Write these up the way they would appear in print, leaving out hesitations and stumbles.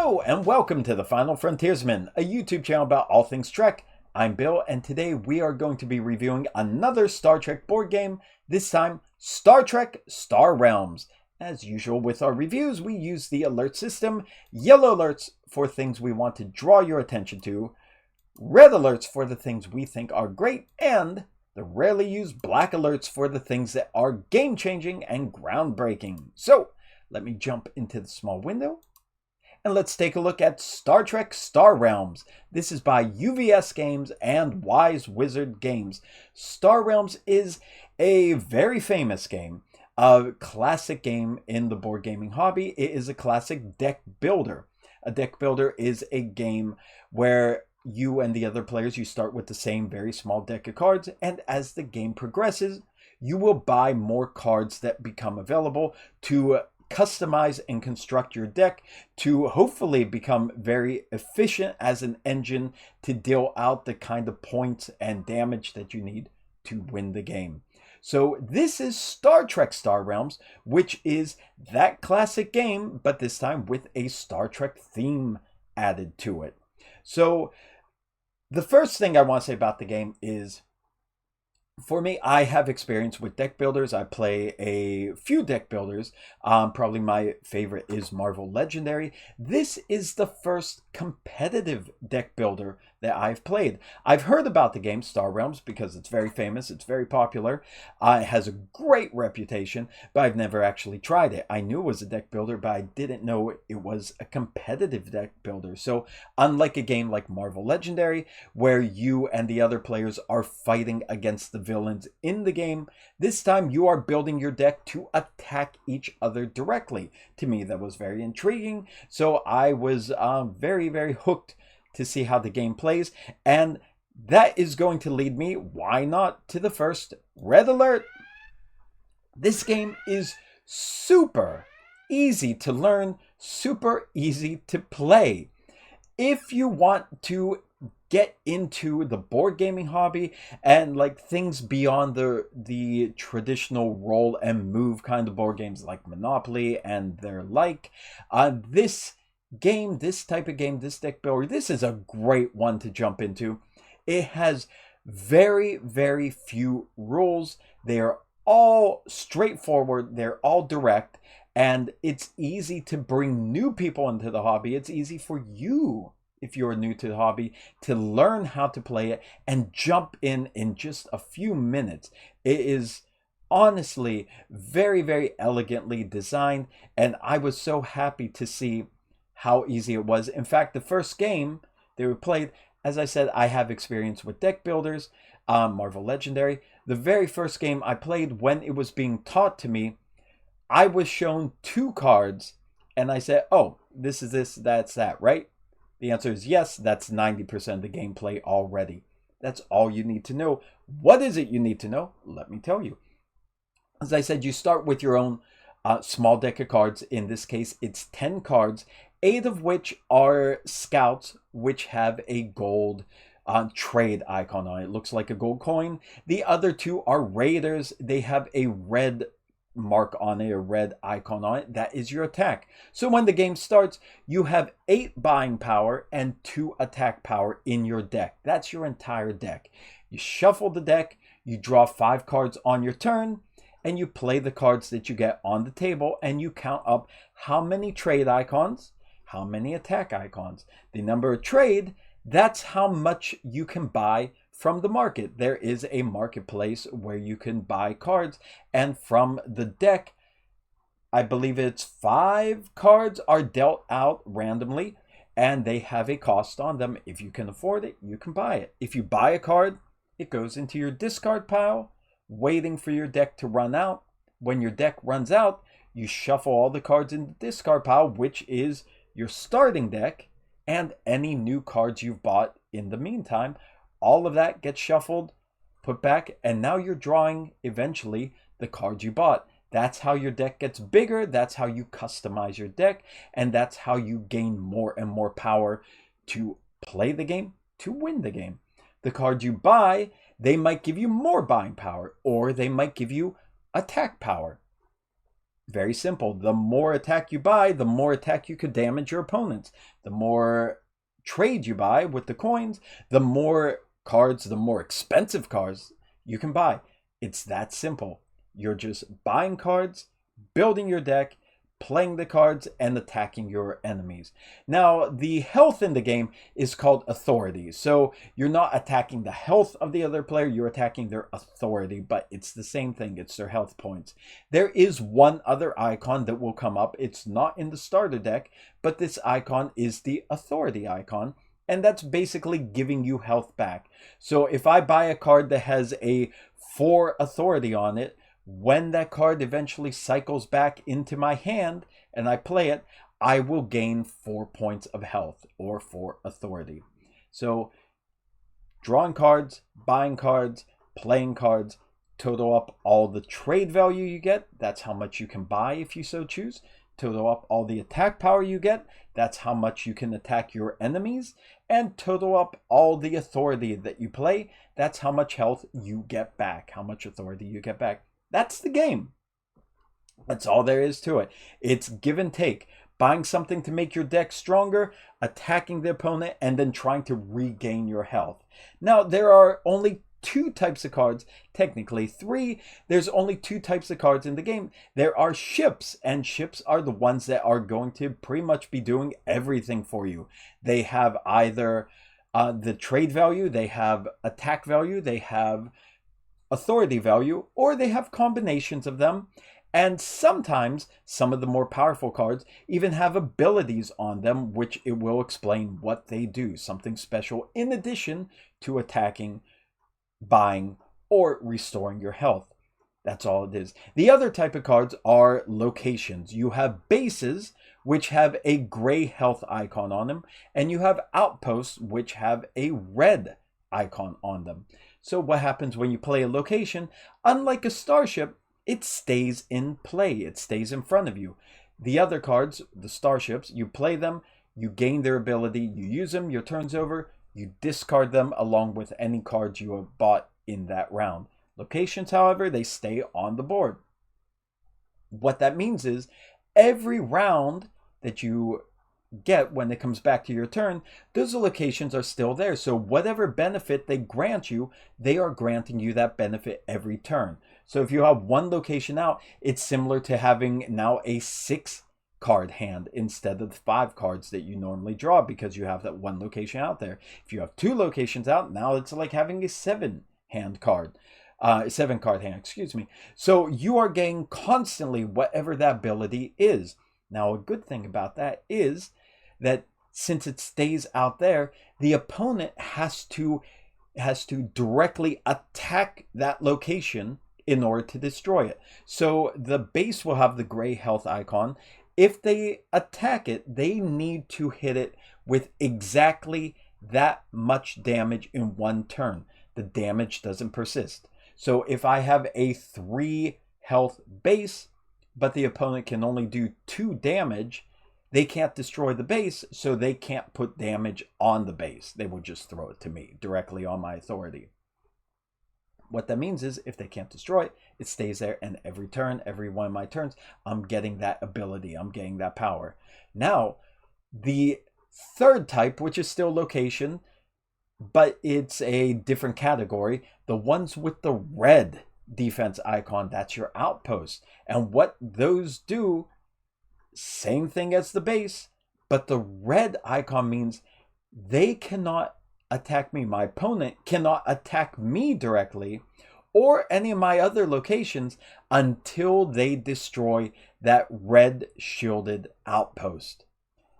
Hello and welcome to The Final Frontiersman, a YouTube channel about all things Trek. I'm Bill and today we are going to be reviewing another Star Trek board game, this time Star Trek Star Realms. As usual with our reviews, we use the alert system, yellow alerts for things we want to draw your attention to, red alerts for the things we think are great, and the rarely used black alerts for the things that are game-changing and groundbreaking. So, let me jump into the small window. And let's take a look at Star Trek Star Realms. This is by UVS Games and Wise Wizard Games. Star Realms is a very famous game, a classic game in the board gaming hobby. It is a classic deck builder. A deck builder is a game where you and the other players, you start with the same very small deck of cards, and as the game progresses, you will buy more cards that become available to customize and construct your deck to hopefully become very efficient as an engine to deal out the kind of points and damage that you need to win the game. So this is Star Trek Star Realms, which is that classic game, but this time with a Star Trek theme added to it. So the first thing I want to say about the game is, for me, I have experience with deck builders. I play a few deck builders. Probably my favorite is Marvel Legendary. This is the first competitive deck builder that I've played. I've heard about the game Star Realms because it's very famous. It's very popular. It has a great reputation, but I've never actually tried it. I knew it was a deck builder, but I didn't know it was a competitive deck builder. So unlike a game like Marvel Legendary, where you and the other players are fighting against the villains in the game, this time you are building your deck to attack each other directly. To me, that was very intriguing. So I was very, very hooked to see how the game plays. And that is going to lead me, why not, to the first red alert. This game is super easy to learn, super easy to play. If you want to get into the board gaming hobby and like things beyond the traditional roll and move kind of board games like Monopoly and their like, this game, this type of game, this deck builder, this is a great one to jump into. It has very, very few rules. They're all straightforward. They're all direct. And it's easy to bring new people into the hobby. It's easy for you, if you're new to the hobby, to learn how to play it and jump in just a few minutes. It is honestly very, very elegantly designed. And I was so happy to see how easy it was. In fact, the first game they were played, as I said, I have experience with deck builders, Marvel Legendary. The very first game I played, when it was being taught to me, I was shown two cards and I said, oh, this is this, that's that, right? The answer is yes. That's 90% of the gameplay already. That's all you need to know. What is it you need to know? Let me tell you. As I said, you start with your own small deck of cards. In this case, it's 10 cards, 8 of which are scouts, which have a gold trade icon on it. It looks like a gold coin. The other 2 are raiders. They have a red mark on it, a red icon on it. That is your attack. So when the game starts, you have 8 buying power and 2 attack power in your deck. That's your entire deck. You shuffle the deck, you draw 5 cards on your turn, and you play the cards that you get on the table, and you count up how many trade icons, how many attack icons. The number of trade, that's how much you can buy from the market. There is a marketplace where you can buy cards, and from the deck, I believe it's 5 cards are dealt out randomly, and they have a cost on them. If you can afford it, you can buy it. If you buy a card, it goes into your discard pile, waiting for your deck to run out. When your deck runs out, you shuffle all the cards in the discard pile, which is your starting deck, and any new cards you've bought in the meantime. All of that gets shuffled, put back, and now you're drawing eventually the cards you bought. That's how your deck gets bigger. That's how you customize your deck, and that's how you gain more and more power to play the game, to win the game. The cards you buy, they might give you more buying power, or they might give you attack power. Very simple. The more attack you buy, the more attack you could damage your opponents. The more trade you buy with the coins, the more cards, the more expensive cards you can buy. It's that simple. You're just buying cards, building your deck, playing the cards, and attacking your enemies. Now, the health in the game is called authority. So you're not attacking the health of the other player, you're attacking their authority, but it's the same thing. It's their health points. There is one other icon that will come up. It's not in the starter deck, but this icon is the authority icon. And that's basically giving you health back. So if I buy a card that has a 4 authority on it, when that card eventually cycles back into my hand and I play it, I will gain 4 points of health or 4 authority. So drawing cards, buying cards, playing cards, total up all the trade value you get. That's how much you can buy if you so choose. Total up all the attack power you get. That's how much you can attack your enemies. And total up all the authority that you play. That's how much health you get back, how much authority you get back. That's the game. That's all there is to it. It's give and take. Buying something to make your deck stronger, attacking the opponent, and then trying to regain your health. Now, there are only 2 types of cards, technically 3. There's only 2 types of cards in the game. There are ships, and ships are the ones that are going to pretty much be doing everything for you. They have either the trade value, they have attack value, they have authority value, or they have combinations of them. And sometimes some of the more powerful cards even have abilities on them, which it will explain what they do, something special in addition to attacking, buying, or restoring your health. That's all it is. The other type of cards are locations. You have bases, which have a gray health icon on them, and you have outposts, which have a red icon on them. So what happens when you play a location? Unlike a starship, it stays in play. It stays in front of you. The other cards, the starships, you play them, you gain their ability, you use them, your turn's over, you discard them along with any cards you have bought in that round. Locations, however, they stay on the board. What that means is every round that you get when it comes back to your turn, those locations are still there. So whatever benefit they grant you, they are granting you that benefit every turn. So if you have one location out, it's similar to having now a 6 card hand instead of the 5 cards that you normally draw because you have that one location out there. If you have 2 locations out, now it's like having a 7 hand card. 7 card hand, excuse me. So you are getting constantly whatever that ability is. Now a good thing about that is that since it stays out there, the opponent has to directly attack that location in order to destroy it. So the base will have the gray health icon. If they attack it, they need to hit it with exactly that much damage in one turn. The damage doesn't persist. So if I have a 3 health base, but the opponent can only do 2 damage, they can't destroy the base, so they can't put damage on the base. They will just throw it to me directly on my authority. What that means is if they can't destroy it, it stays there, and every turn, every one of my turns, I'm getting that ability, I'm getting that power. Now, the third type, which is still location, but it's a different category, the ones with the red defense icon, that's your outpost. And what those do, same thing as the base, but the red icon means they cannot attack me. My opponent cannot attack me directly or any of my other locations until they destroy that red shielded outpost.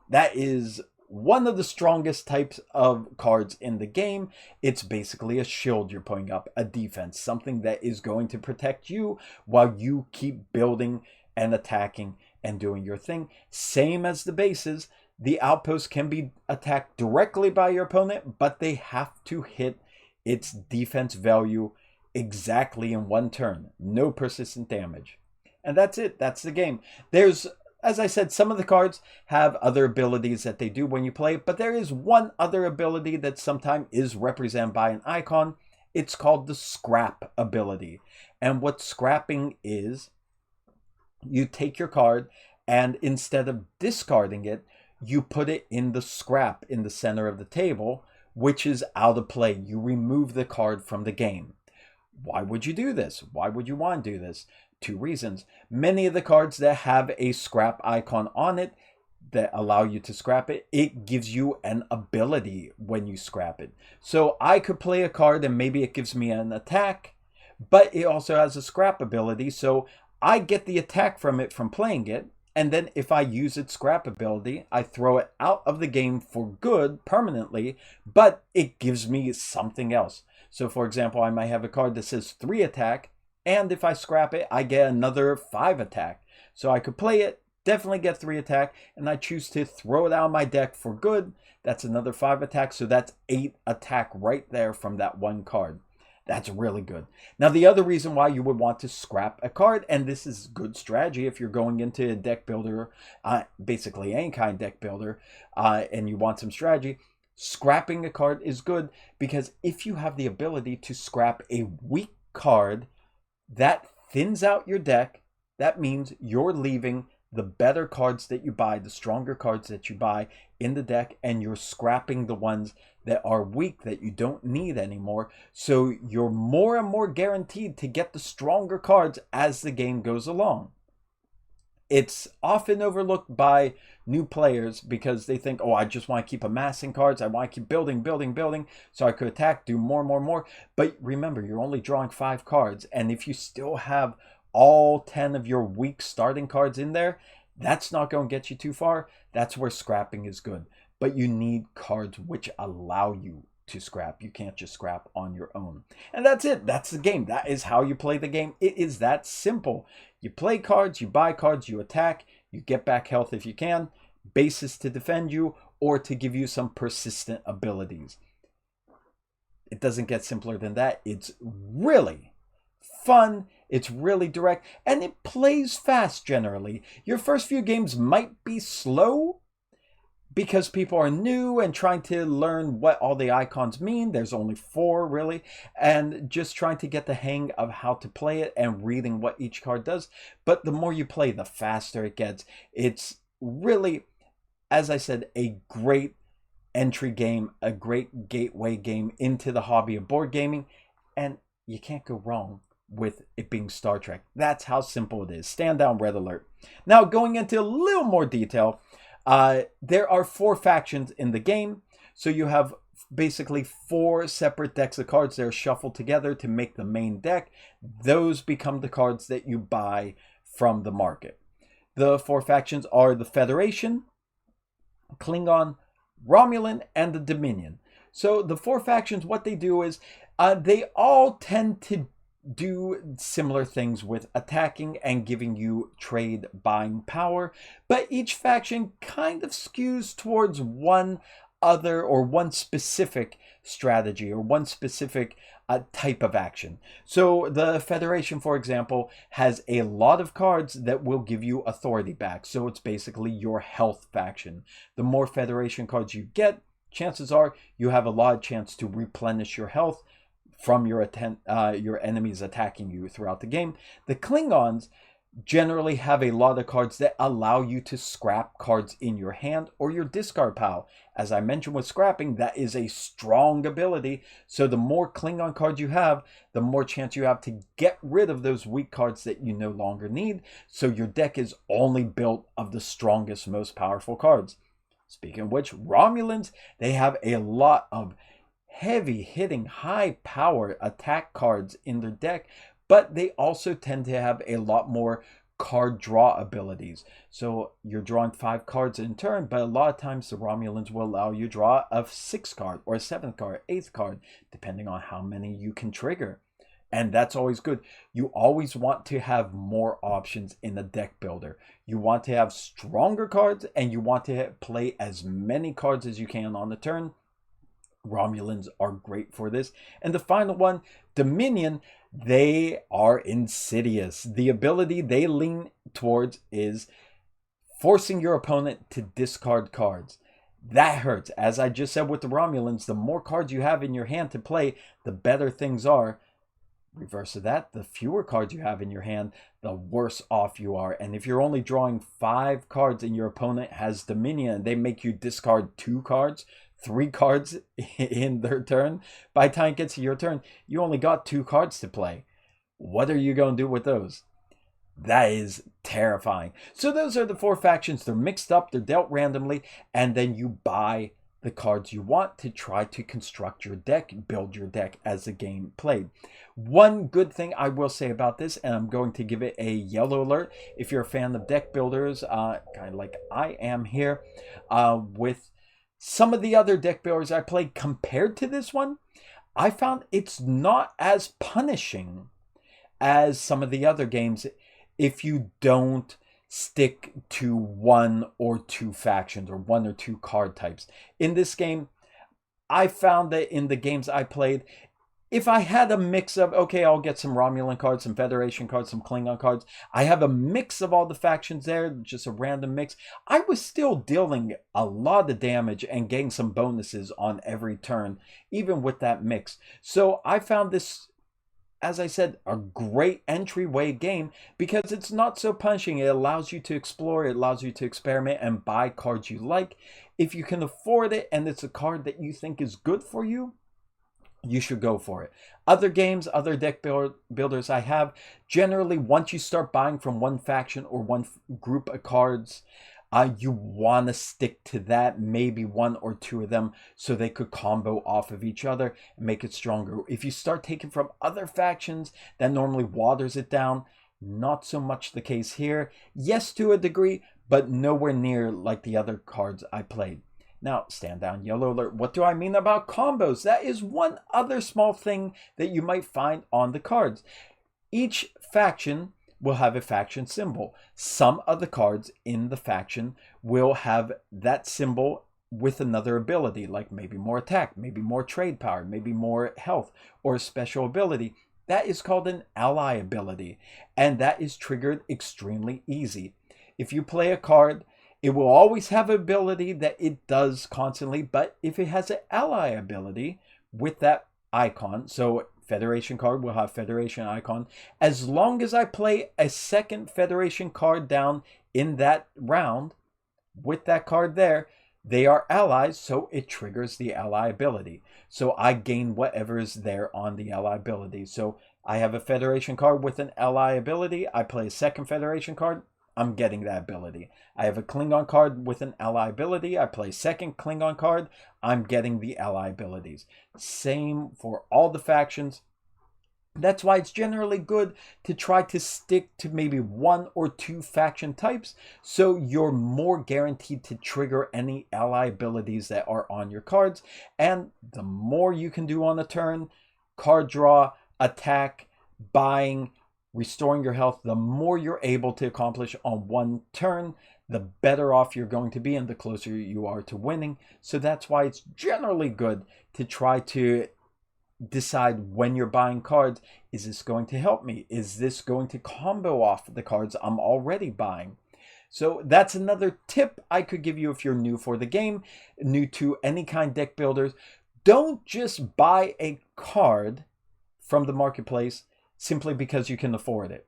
That is one of the strongest types of cards in the game. It's basically a shield you're putting up, a defense, something that is going to protect you while you keep building and attacking and doing your thing. Same as the bases, the outpost can be attacked directly by your opponent, but they have to hit its defense value exactly in one turn. No persistent damage. And that's it. That's the game. There's, as I said, some of the cards have other abilities that they do when you play, but there is one other ability that sometimes is represented by an icon. It's called the scrap ability. And what scrapping is, You take your card, and instead of discarding it, you put it in the scrap in the center of the table, which is out of play. You remove the card from the game. Why would you do this? Why would you want to do this? Two reasons. Many of the cards that have a scrap icon on it that allow you to scrap it, it gives you an ability when you scrap it. So I could play a card and maybe it gives me an attack, but it also has a scrap ability. So I get the attack from it from playing it. And then if I use its scrap ability, I throw it out of the game for good permanently, but it gives me something else. So for example, I might have a card that says 3 attack, and if I scrap it, I get another 5 attack. So I could play it, definitely get 3 attack, and I choose to throw it out of my deck for good. That's another 5 attack, so that's 8 attack right there from that one card. That's really good. Now, the other reason why you would want to scrap a card, and this is good strategy if you're going into a deck builder, basically any kind of deck builder, and you want some strategy, scrapping a card is good because if you have the ability to scrap a weak card, that thins out your deck. That means you're leaving the better cards that you buy, the stronger cards that you buy in the deck, and you're scrapping the ones that are weak that you don't need anymore. So you're more and more guaranteed to get the stronger cards as the game goes along. It's often overlooked by new players because they think, oh, I just want to keep amassing cards. I want to keep building, so I could attack, do more. But remember, you're only drawing 5 cards. And if you still have all 10 of your weak starting cards in there, that's not going to get you too far. That's where scrapping is good. But you need cards which allow you to scrap. You can't just scrap on your own. And that's it. That's the game. That is how you play the game. It is that simple. You play cards, you buy cards, you attack, you get back health if you can, bases to defend you, or to give you some persistent abilities. It doesn't get simpler than that. It's really fun. It's really direct, and it plays fast generally. Your first few games might be slow because people are new and trying to learn what all the icons mean. There's only 4 really, and just trying to get the hang of how to play it and reading what each card does. But the more you play, the faster it gets. It's really, as I said, a great entry game, a great gateway game into the hobby of board gaming, and you can't go wrong with it being Star Trek. That's how simple it is. Stand down, red alert. Now, going into a little more detail, there are 4 factions in the game. So you have basically 4 separate decks of cards that are shuffled together to make the main deck. Those become the cards that you buy from the market. The 4 factions are the Federation, Klingon, Romulan, and the Dominion. So the 4 factions, what they do is they all tend to do similar things with attacking and giving you trade buying power, but each faction kind of skews towards one other or one specific strategy or one specific type of action. So the Federation, for example, has a lot of cards that will give you authority back. So it's basically your health faction. The more Federation cards you get, chances are you have a lot of chance to replenish your health from your enemies attacking you throughout the game. The Klingons generally have a lot of cards that allow you to scrap cards in your hand or your discard pile. As I mentioned with scrapping, that is a strong ability. So the more Klingon cards you have, the more chance you have to get rid of those weak cards that you no longer need. So your deck is only built of the strongest, most powerful cards. Speaking of which, Romulans, they have a lot of heavy hitting, high power attack cards in their deck, but they also tend to have a lot more card draw abilities. So you're drawing 5 cards in turn, but a lot of times the Romulans will allow you to draw a 6th card or a 7th card, 8th card, depending on how many you can trigger. And that's always good. You always want to have more options in a deck builder. You want to have stronger cards and you want to play as many cards as you can on the turn. Romulans are great for this. And the final one, Dominion, they are insidious. The ability they lean towards is forcing your opponent to discard cards. That hurts. As I just said with the Romulans, the more cards you have in your hand to play, the better things are. Reverse of that, the fewer cards you have in your hand, the worse off you are. And if you're only drawing 5 cards and your opponent has Dominion and they make you discard 2 cards, 3 cards in their turn, by the time it gets to your turn, you only got 2 cards to play. What are you going to do with those? That is terrifying. So those are the 4 factions. They're mixed up, they're dealt randomly, and then you buy the cards you want to try to construct your deck, build your deck as the game played. One good thing I will say about this, and I'm going to give it a yellow alert, if you're a fan of deck builders, kind of like I am here, with some of the other deck builders I played compared to this one, I found it's not as punishing as some of the other games if you don't stick to 1 or 2 factions or 1 or 2 card types. In this game, I found that in the games I played, if I had a mix of, okay, I'll get some Romulan cards, some Federation cards, some Klingon cards, I have a mix of all the factions there, just a random mix, I was still dealing a lot of damage and getting some bonuses on every turn, even with that mix. So I found this, as I said, a great entryway game because it's not so punishing. It allows you to explore, it allows you to experiment and buy cards you like. If you can afford it and it's a card that you think is good for you, you should go for it. Other games, other deck builders I have, generally once you start buying from one faction or one group of cards, you want to stick to that, maybe 1 or 2 of them, so they could combo off of each other and make it stronger. If you start taking from other factions, that normally waters it down. Not so much the case here. Yes, to a degree, but nowhere near like the other cards I played. Now, stand down, yellow alert. What do I mean about combos? That is one other small thing that you might find on the cards. Each faction will have a faction symbol. Some of the cards in the faction will have that symbol with another ability, like maybe more attack, maybe more trade power, maybe more health, or a special ability. That is called an ally ability, and that is triggered extremely easy. If you play a card, it will always have an ability that it does constantly, but if it has an ally ability with that icon, so Federation card will have Federation icon. As long as I play a second Federation card down in that round with that card there, they are allies, so it triggers the ally ability. So I gain whatever is there on the ally ability. So I have a Federation card with an ally ability. I play a second Federation card. I'm getting that ability. I have a Klingon card with an ally ability. I play second Klingon card. I'm getting the ally abilities. Same for all the factions. That's why it's generally good to try to stick to maybe 1 or 2 faction types, so you're more guaranteed to trigger any ally abilities that are on your cards. And the more you can do on a turn, card draw, attack, buying, restoring your health, the more you're able to accomplish on one turn, the better off you're going to be and the closer you are to winning. So that's why it's generally good to try to decide when you're buying cards, is this going to help me? Is this going to combo off the cards I'm already buying? So that's another tip I could give you if you're new for the game, new to any kind of deck builders. Don't just buy a card from the marketplace simply because you can afford it.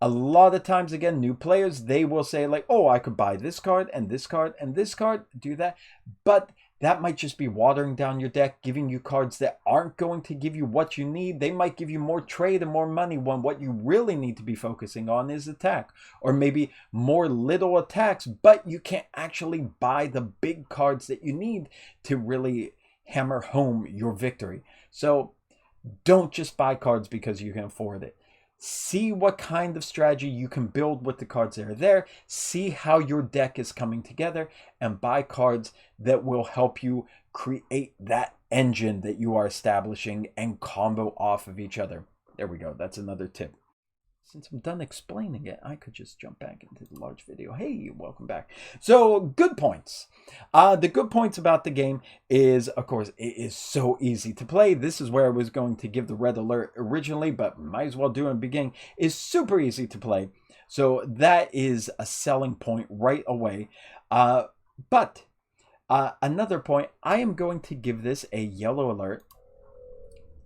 A lot of times, again, new players, they will say like, oh, I could buy this card and this card and this card, do that. But that might just be watering down your deck, giving you cards that aren't going to give you what you need. They might give you more trade and more money when what you really need to be focusing on is attack. Or maybe more little attacks, but you can't actually buy the big cards that you need to really hammer home your victory. So don't just buy cards because you can afford it. See what kind of strategy you can build with the cards that are there. See how your deck is coming together and buy cards that will help you create that engine that you are establishing and combo off of each other. There we go. That's another tip. Since I'm done explaining it, I could just jump back into the large video. Hey, welcome back. So, good points. The good points about the game is, of course, it is so easy to play. This is where I was going to give the red alert originally, but might as well do it in the beginning. It's super easy to play. So, that is a selling point right away. But another point, I am going to give this a yellow alert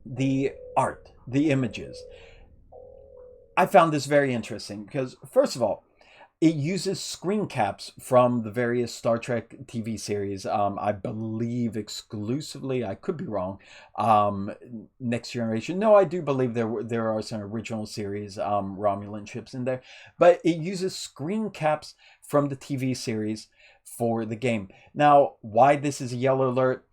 the art, the images. I found this very interesting because, first of all, it uses screen caps from the various Star Trek TV series. I believe exclusively. I could be wrong. Um, Next Generation. No, I do believe there are some original series Romulan ships in there, but it uses screen caps from the TV series for the game. Now, why this is a yellow alert?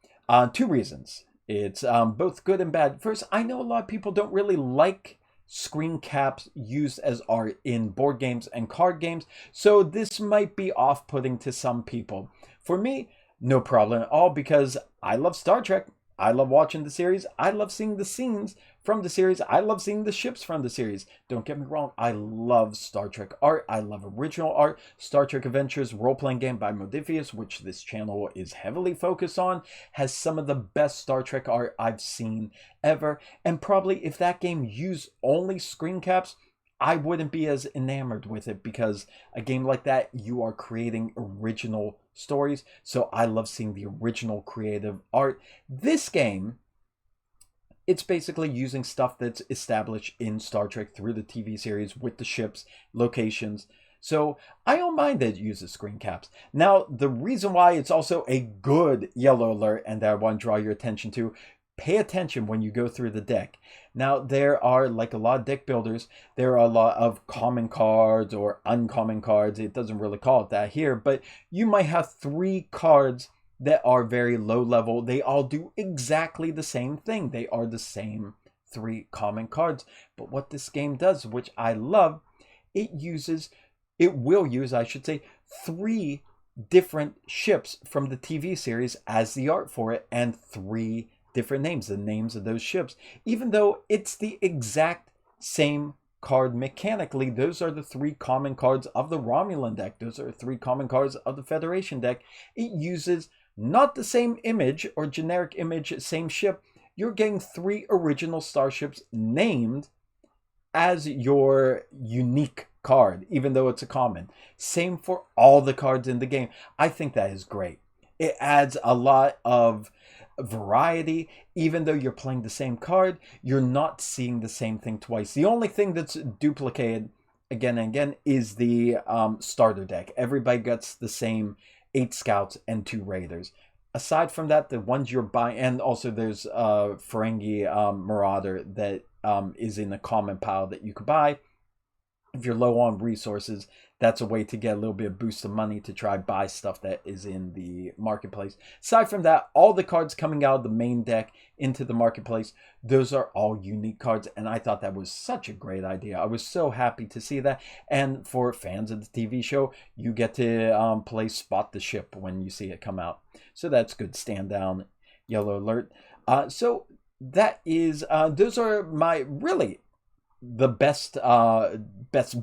Two reasons. It's both good and bad. First, I know a lot of people don't really like screen caps used as art in board games and card games, so this might be off-putting to some people. For me, no problem at all because I love Star Trek. I love watching the series. I love seeing the scenes from the series. I love seeing the ships from the series. Don't get me wrong, I love Star Trek art. I love original art. Star Trek Adventures role-playing game by Modifius, which this channel is heavily focused on, has some of the best Star Trek art I've seen ever. And probably if that game used only screen caps, I wouldn't be as enamored with it because a game like that, you are creating original stories. So I love seeing the original creative art. This game, it's basically using stuff that's established in Star Trek through the TV series with the ships, locations. So I don't mind that it uses screen caps. Now, the reason why it's also a good yellow alert and that I want to draw your attention to, pay attention when you go through the deck. Now, there are, like a lot of deck builders, there are a lot of common cards or uncommon cards. It doesn't really call it that here, but you might have 3 cards that are very low level. They all do exactly the same thing. They are the same 3 common cards. But what this game does, which I love, it will use, I should say, 3 different ships from the TV series as the art for it, and 3 different names, the names of those ships. Even though it's the exact same card mechanically, those are the 3 common cards of the Romulan deck. Those are 3 common cards of the Federation deck. It uses not the same image or generic image, same ship. You're getting 3 original starships named as your unique card, even though it's a common. Same for all the cards in the game. I think that is great. It adds a lot of variety. Even though you're playing the same card, you're not seeing the same thing twice. The only thing that's duplicated again and again is the starter deck. Everybody gets the same 8 scouts and 2 raiders. Aside from that, the ones you're buying, and also there's Ferengi Marauder that is in a common pile that you could buy. If you're low on resources, that's a way to get a little bit of boost of money to try buy stuff that is in the marketplace. Aside from that, all the cards coming out of the main deck into the marketplace, those are all unique cards, and I thought that was such a great idea. I was so happy to see that. And for fans of the TV show, you get to play Spot the Ship when you see it come out. So that's good. Stand down, yellow alert. So that is, those are my really the best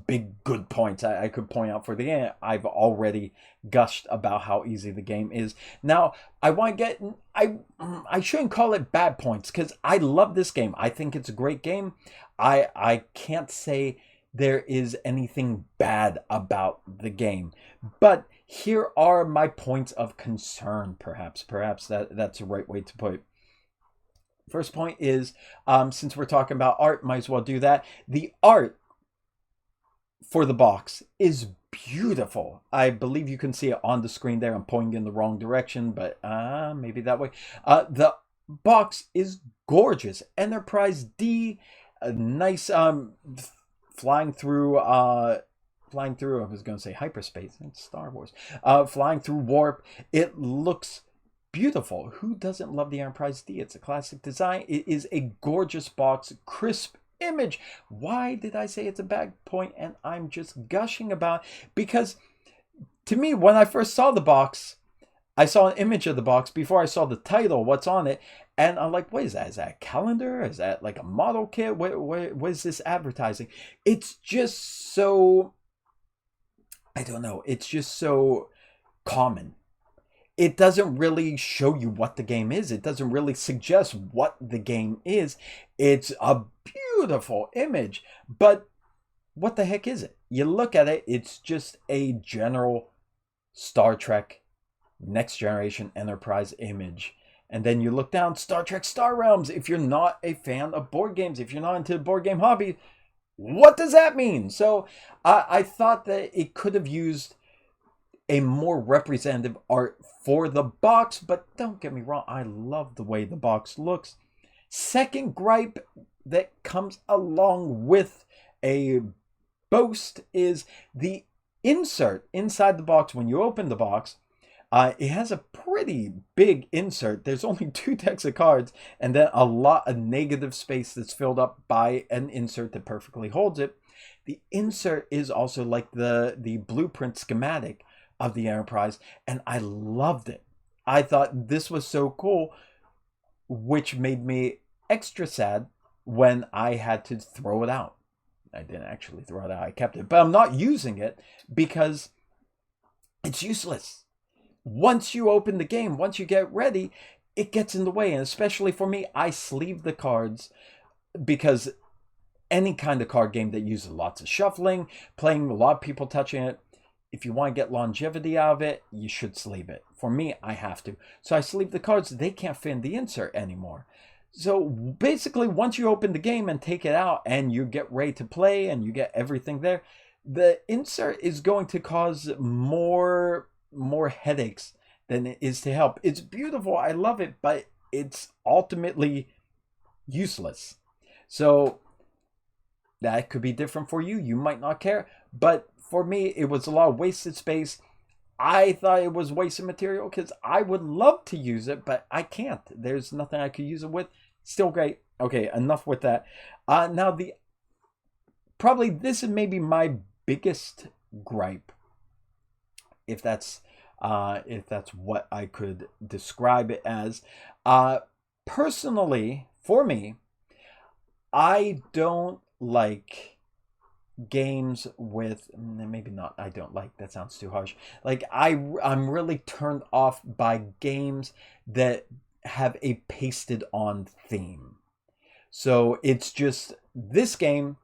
big good points I could point out for the game. I've already gushed about how easy the game is. Now I want to get, I shouldn't call it bad points because I love this game. I think it's a great game. I can't say there is anything bad about the game, but here are my points of concern. Perhaps that's the right way to put it. First point is, since we're talking about art, might as well do that. The art for the box is beautiful. I believe you can see it on the screen there. I'm pointing in the wrong direction, but maybe that way. The box is gorgeous. Enterprise D, a nice flying through, I was going to say hyperspace. It's Star Wars. Flying through warp. It looks beautiful. Who doesn't love the Enterprise D? It's a classic design. It is a gorgeous box, crisp image. Why did I say it's a bad point and I'm just gushing about it? Because to me, when I first saw the box, I saw an image of the box before I saw the title, what's on it, and I'm like, what is that? Is that a calendar? Is that like a model kit? What is this advertising? It's just so, I don't know, it's just so common. It doesn't really show you what the game is. It doesn't really suggest what the game is. It's a beautiful image, but what the heck is it? You look at it, it's just a general Star Trek Next Generation Enterprise image. And then you look down, Star Trek Star Realms. If you're not a fan of board games, if you're not into the board game hobby, what does that mean? So I thought that it could have used a more representative art for the box, but don't get me wrong, I love the way the box looks. Second gripe that comes along with a boast is the insert inside the box. When you open the box, it has a pretty big insert. There's only 2 decks of cards and then a lot of negative space that's filled up by an insert that perfectly holds it. The insert is also like the blueprint schematic of the Enterprise, and I loved it. I thought this was so cool, which made me extra sad when I had to throw it out. I didn't actually throw it out, I kept it, but I'm not using it because it's useless. Once you open the game, once you get ready, it gets in the way. And especially for me, I sleeve the cards because any kind of card game that uses lots of shuffling, playing a lot of people touching it, if you want to get longevity out of it, you should sleeve it. For me, I have to. So I sleeve the cards. They can't fit in the insert anymore. So basically, once you open the game and take it out and you get ready to play and you get everything there, the insert is going to cause more headaches than it is to help. It's beautiful. I love it, but it's ultimately useless. So that could be different for you. You might not care. But for me, it was a lot of wasted space. I thought it was wasted material because I would love to use it, but I can't. There's nothing I could use it with. Still great. Okay, enough with that. Now, this is maybe my biggest gripe, if that's what I could describe it as. Personally, for me, I don't like games with, maybe not, I don't like, that sounds too harsh. Like I'm really turned off by games that have a pasted on theme. So it's just, this game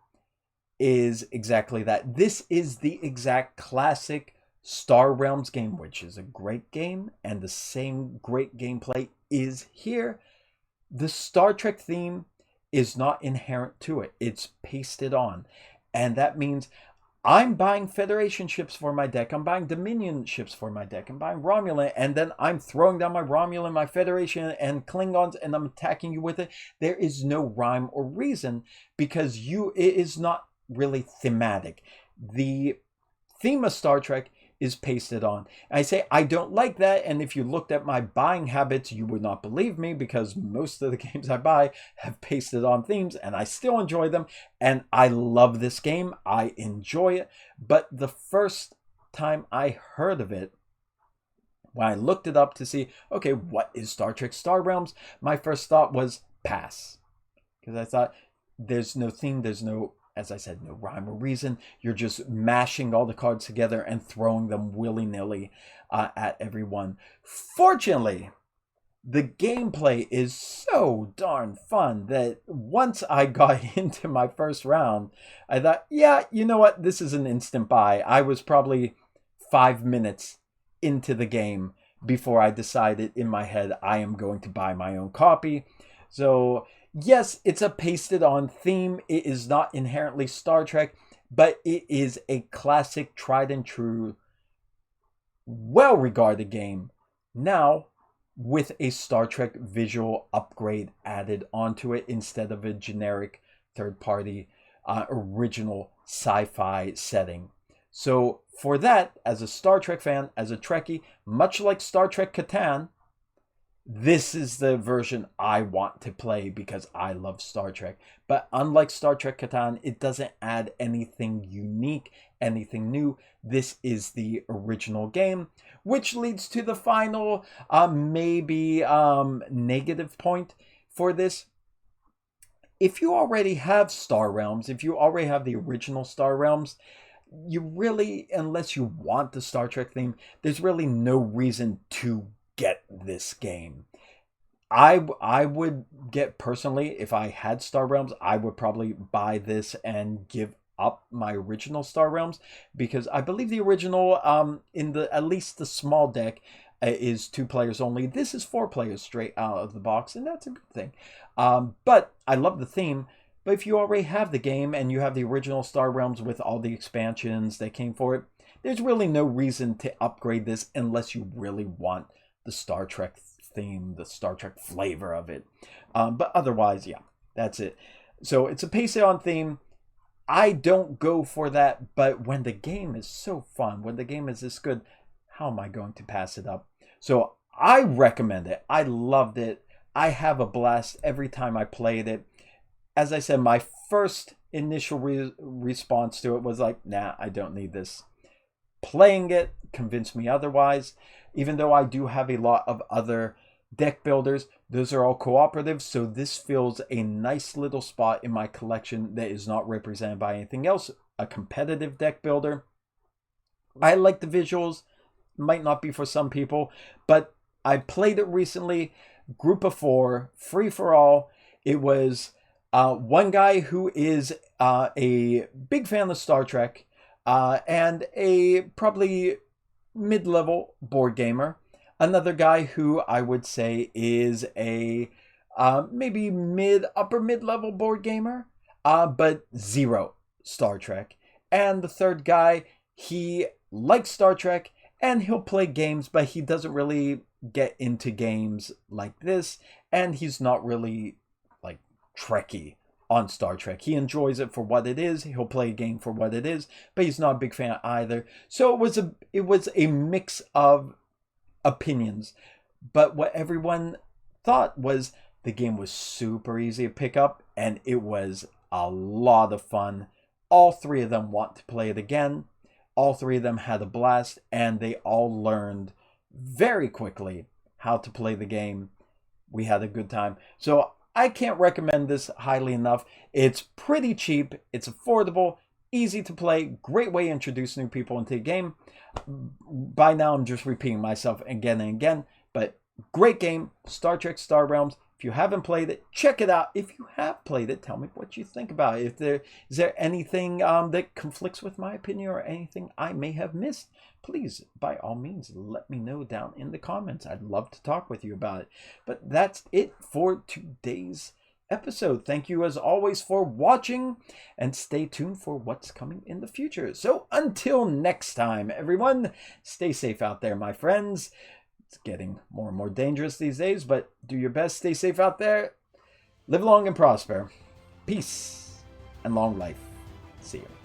is exactly that. This is the exact classic Star Realms game, which is a great game, and the same great gameplay is here. The Star Trek theme is not inherent to it. It's pasted on. And that means I'm buying Federation ships for my deck. I'm buying Dominion ships for my deck. I'm buying Romulan. And then I'm throwing down my Romulan, my Federation, and Klingons, and I'm attacking you with it. There is no rhyme or reason because it is not really thematic. The theme of Star Trek is pasted on. And I say I don't like that, and if you looked at my buying habits, you would not believe me because most of the games I buy have pasted on themes, and I still enjoy them, and I love this game. I enjoy it, but the first time I heard of it, when I looked it up to see, okay, what is Star Trek Star Realms, my first thought was pass, because I thought there's no theme, there's no, as I said, no rhyme or reason. You're just mashing all the cards together and throwing them willy-nilly at everyone. Fortunately, the gameplay is so darn fun that once I got into my first round, I thought, yeah, you know what? This is an instant buy. I was probably 5 minutes into the game before I decided in my head I am going to buy my own copy. So yes, it's a pasted on theme. It is not inherently Star Trek, but it is a classic, tried and true, well-regarded game. Now, with a Star Trek visual upgrade added onto it instead of a generic third-party original sci-fi setting. So for that, as a Star Trek fan, as a Trekkie, much like Star Trek Catan, this is the version I want to play because I love Star Trek. But unlike Star Trek Catan, it doesn't add anything unique, anything new. This is the original game, which leads to the final, negative point for this. If you already have Star Realms, if you already have the original Star Realms, you really, unless you want the Star Trek theme, there's really no reason to get this game. I would get, personally, if I had Star Realms, I would probably buy this and give up my original Star Realms, because I believe the original, in the, at least the small deck, is 2 players only. This is 4 players straight out of the box, and that's a good thing. But I love the theme. But if you already have the game and you have the original Star Realms with all the expansions that came for it, there's really no reason to upgrade this unless you really want the Star Trek theme, the Star Trek flavor of it. But otherwise, yeah, that's it. So it's a Pixabay theme. I don't go for that, but when the game is so fun, when the game is this good, how am I going to pass it up? So I recommend it. I loved it. I have a blast every time I played it. As I said, my first initial response to it was like, nah, I don't need this. Playing it convinced me otherwise. Even though I do have a lot of other deck builders, those are all cooperative, so this fills a nice little spot in my collection that is not represented by anything else. A competitive deck builder. I like the visuals. Might not be for some people, but I played it recently. Group of 4, free for all. It was one guy who is a big fan of Star Trek and a probably mid-level board gamer. Another guy who I would say is a maybe upper mid-level board gamer, but 0 Star Trek. And the third guy, he likes Star Trek and he'll play games, but he doesn't really get into games like this, and he's not really like Trekkie on Star Trek. He enjoys it for what it is. He'll play a game for what it is, but he's not a big fan either. So it was a mix of opinions, but what everyone thought was the game was super easy to pick up and it was a lot of fun. All 3 of them want to play it again. All 3 of them had a blast, and they all learned very quickly how to play the game. We had a good time. So I can't recommend this highly enough. It's pretty cheap, it's affordable, easy to play, great way to introduce new people into the game. By now I'm just repeating myself again and again, but great game, Star Trek Star Realms. If you haven't played it, check it out. If you have played it, tell me what you think about it. Is there anything that conflicts with my opinion or anything I may have missed, please, by all means, let me know down in the comments. I'd love to talk with you about it. But that's it for today's episode. Thank you as always for watching, and stay tuned for what's coming in the future. So until next time, everyone, stay safe out there, my friends. It's getting more and more dangerous these days, but do your best, stay safe out there, live long and prosper. Peace and long life. See you.